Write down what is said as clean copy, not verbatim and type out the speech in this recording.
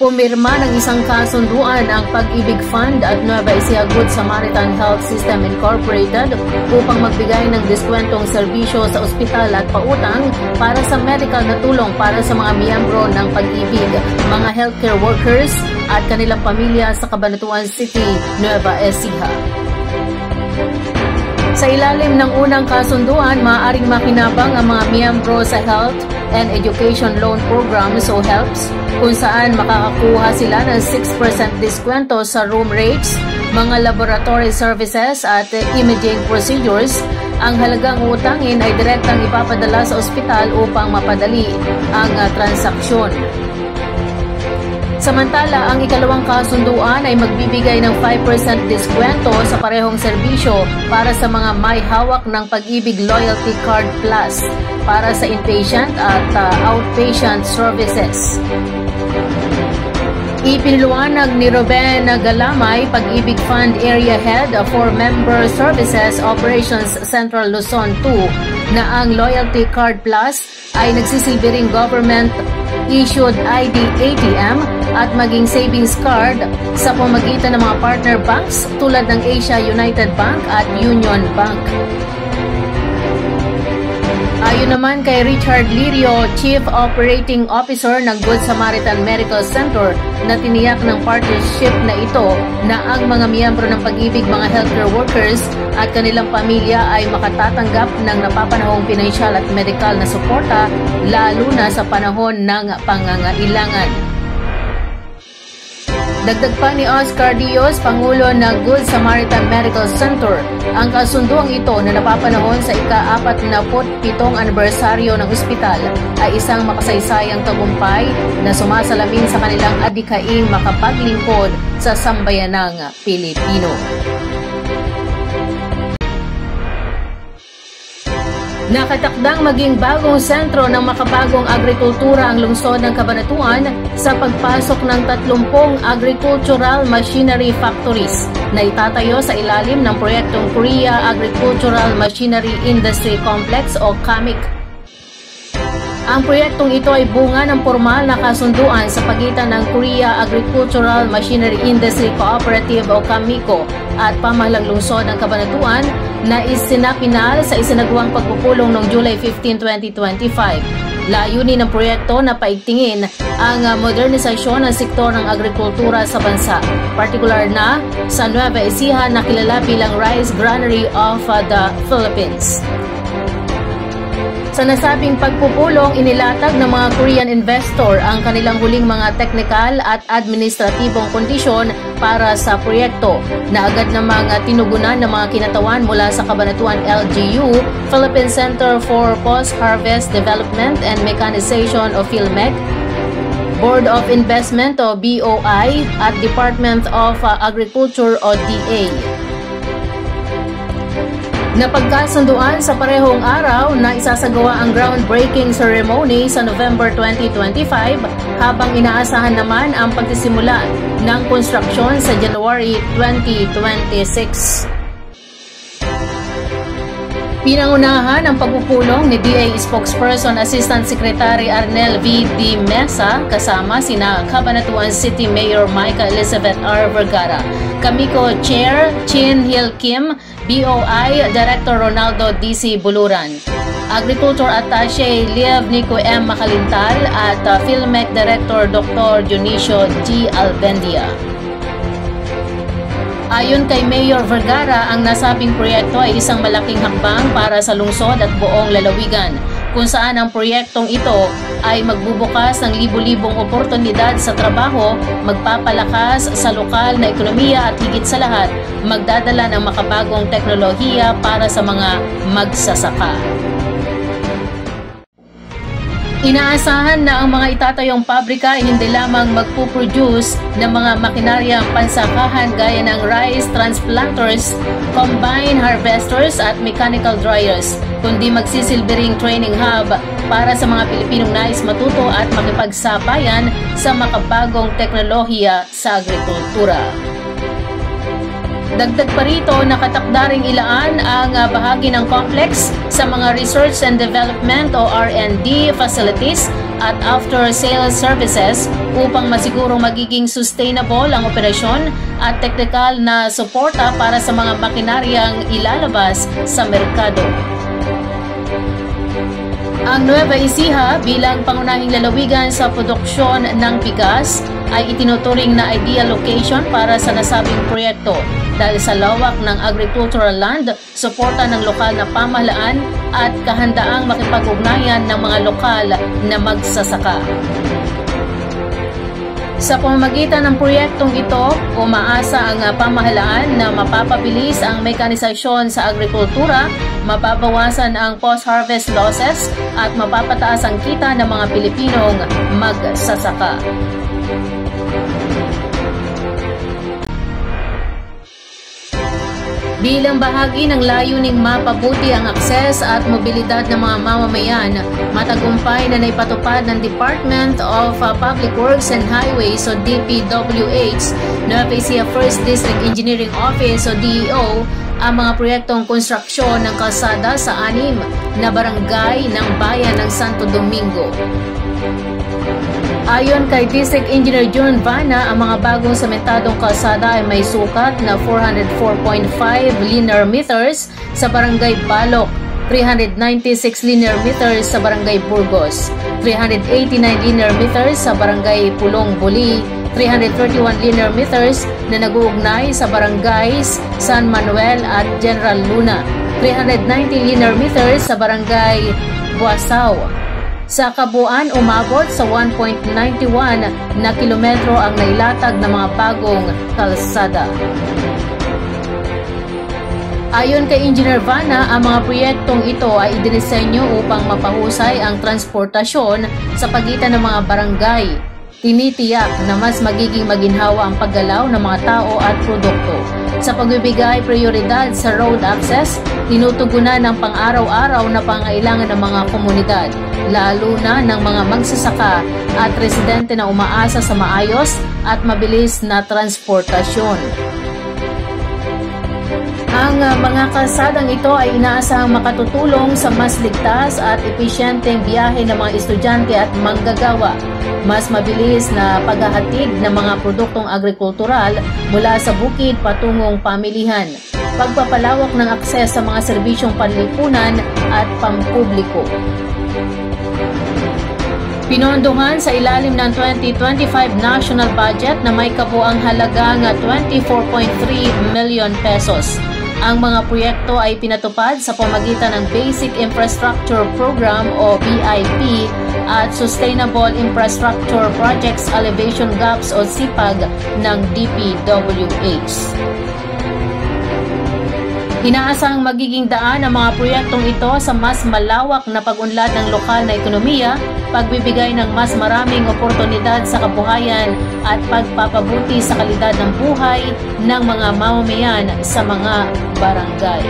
Pumirma ng isang kasunduan ang Pag-ibig Fund at Nueva Ecija Good Samaritan Health System Incorporated upang magbigay ng diskwentong serbisyo sa ospital at pautang para sa medical na tulong para sa mga miyembro ng Pag-ibig, mga healthcare workers at kanilang pamilya sa Cabanatuan City, Nueva Ecija. Sa ilalim ng unang kasunduan, maaaring makinabang ang mga miyembro sa Health and Education Loan Programs o HELPS, kung saan makakakuha sila ng 6% diskwento sa room rates, mga laboratory services at imaging procedures. Ang halagang utangin ay direktang ipapadala sa ospital upang mapadali ang transaksyon. Samantala, ang ikalawang kasunduan ay magbibigay ng 5% diskwento sa parehong serbisyo para sa mga may hawak ng Pag-ibig Loyalty Card Plus para sa inpatient at outpatient services. Ipiniliwanag ni Ruben Galamay, Pag-ibig Fund Area Head for Member Services Operations Central Luzon 2, na ang Loyalty Card Plus ay nagsisilbi ring government-issued ID ATM at maging savings card sa pamamagitan ng mga partner banks tulad ng Asia United Bank at Union Bank. Ayon naman kay Richard Lirio, Chief Operating Officer ng Good Samaritan Medical Center, na tiniyak ng partnership na ito na ang mga miyembro ng Pag-ibig, mga healthcare workers at kanilang pamilya ay makatatanggap ng napapanahong pinansyal at medikal na suporta, lalo na sa panahon ng pangangailangan. Dagdag pa ni Oscar Dios, Pangulo ng Good Samaritan Medical Center, ang kasunduang ito na napapanahon sa ika-47 anibersaryo ng ospital ay isang makasaysayang tagumpay na sumasalamin sa kanilang adhikaing makapaglingkod sa sambayanang Pilipino. Nakatakdang maging bagong sentro ng makabagong agrikultura ang lungsod ng Cabanatuan sa pagpasok ng 30 agricultural machinery factories na itatayo sa ilalim ng proyektong Korea Agricultural Machinery Industry Complex o KAMIC. Ang proyektong ito ay bunga ng formal na kasunduan sa pagitan ng Korea Agricultural Machinery Industry Cooperative o KAMICO at pamahalang lungsod ng Cabanatuan na isinapinal sa isinagawang pagpupulong noong July 15, 2025. Layunin ng proyekto na paigtingin ang modernisasyon ng sektor ng agrikultura sa bansa, partikular na sa Nueva Ecija na kilala bilang Rice Granary of the Philippines. Sa nasabing pagpupulong, inilatag ng mga Korean investor ang kanilang huling mga technical at administratibong kondisyon para sa proyekto na agad namang tinugunan ng mga kinatawan mula sa Cabanatuan LGU, Philippine Center for Post-Harvest Development and Mechanization o PhilMec, Board of Investment o BOI at Department of Agriculture o DA. Napagkasunduan sa parehong araw na isasagawa ang groundbreaking ceremony sa November 2025 habang inaasahan naman ang pagsisimula ng konstruksyon sa January 2026. Pinangunahan ang pagpupulong ni DA Spokesperson Assistant Secretary Arnel V. D. Mesa kasama sina Cabanatuan City Mayor Micah Elizabeth R. Vergara, KAMICO Chair Chin Hill Kim, BOI Director Ronaldo D.C. Buluran, Agriculture Attaché Liev Nico M. Makalintal at PhilMec Director Dr. Dionisio G. Albendia. Ayon kay Mayor Vergara, ang nasabing proyekto ay isang malaking hakbang para sa lungsod at buong lalawigan, kung saan ang proyektong ito ay magbubukas ng libu-libong oportunidad sa trabaho, magpapalakas sa lokal na ekonomiya at higit sa lahat, magdadala ng makabagong teknolohiya para sa mga magsasaka. Inaasahan na ang mga itatayong pabrika ay hindi lamang magpuproduce ng mga makinaryang pansakahan gaya ng rice transplanters, combine harvesters at mechanical dryers, kundi magsisilbi ring training hub para sa mga Pilipinong nais matuto at makipagsabayan sa makabagong teknolohiya sa agrikultura. Dagdag pa rito, nakatakda ring ilaan ang bahagi ng complex sa mga research and development o R&D facilities at after-sales services upang masigurong magiging sustainable ang operasyon at technical na suporta para sa mga makinaryang ilalabas sa merkado. Ang Nueva Ecija bilang pangunahing lalawigan sa produksyon ng bigas ay itinuturing na ideal location para sa nasabing proyekto dahil sa lawak ng agricultural land, suporta ng lokal na pamahalaan at kahandaang makipag-ugnayan ng mga lokal na magsasaka. Sa pamamagitan ng proyektong ito, umaasa ang pamahalaan na mapapabilis ang mekanisasyon sa agrikultura, mababawasan ang post-harvest losses at mapapataas ang kita ng mga Pilipinong magsasaka. Bilang bahagi ng layuning mapabuti ang akses at mobilidad ng mga mamamayan, matagumpay na naipatupad ng Department of Public Works and Highways o DPWH, Nueva Ecija 1st District Engineering Office o DEO, ang mga proyektong konstruksyon ng kalsada sa 6 na barangay ng bayan ng Santo Domingo. Ayon kay District Engineer John Vana, ang mga bagong sementadong kalsada ay may sukat na 404.5 linear meters sa Barangay Balok, 396 linear meters sa Barangay Burgos, 389 linear meters sa Barangay Pulong Buli, 331 linear meters na nag-uugnay sa Barangays San Manuel at General Luna, 390 linear meters sa Barangay Buasaw. Sa kabuuan, umabot sa 1.91 na kilometro ang nailatag ng mga bagong kalsada. Ayon kay Engineer Vana, ang mga proyektong ito ay idinisenyo upang mapahusay ang transportasyon sa pagitan ng mga barangay. Tinitiyak na mas magiging maginhawa ang paggalaw ng mga tao at produkto. Sa pagbibigay prioridad sa road access, tinutugunan ng pang-araw-araw na pangailangan ng mga komunidad, lalo na ng mga magsasaka at residente na umaasa sa maayos at mabilis na transportasyon. Ang mga kalsadang ito ay inaasahang makatutulong sa mas ligtas at episyenteng biyahe ng mga estudyante at manggagawa, mas mabilis na paghahatid ng mga produktong agrikultural mula sa bukid patungong pamilihan, pagpapalawak ng akses sa mga serbisyong panlipunan at pampubliko. Pinondohan sa ilalim ng 2025 national budget na may kabuang halagang 24.3 million pesos. Ang mga proyekto ay pinatupad sa pamagitan ng Basic Infrastructure Program o BIP at Sustainable Infrastructure Projects Elevation Gaps o SIPAG ng DPWH. Inaasahang magiging daan ang mga proyektong ito sa mas malawak na pag-unlad ng lokal na ekonomiya, pagbibigay ng mas maraming oportunidad sa kabuhayan at pagpapabuti sa kalidad ng buhay ng mga mamamayan sa mga barangay.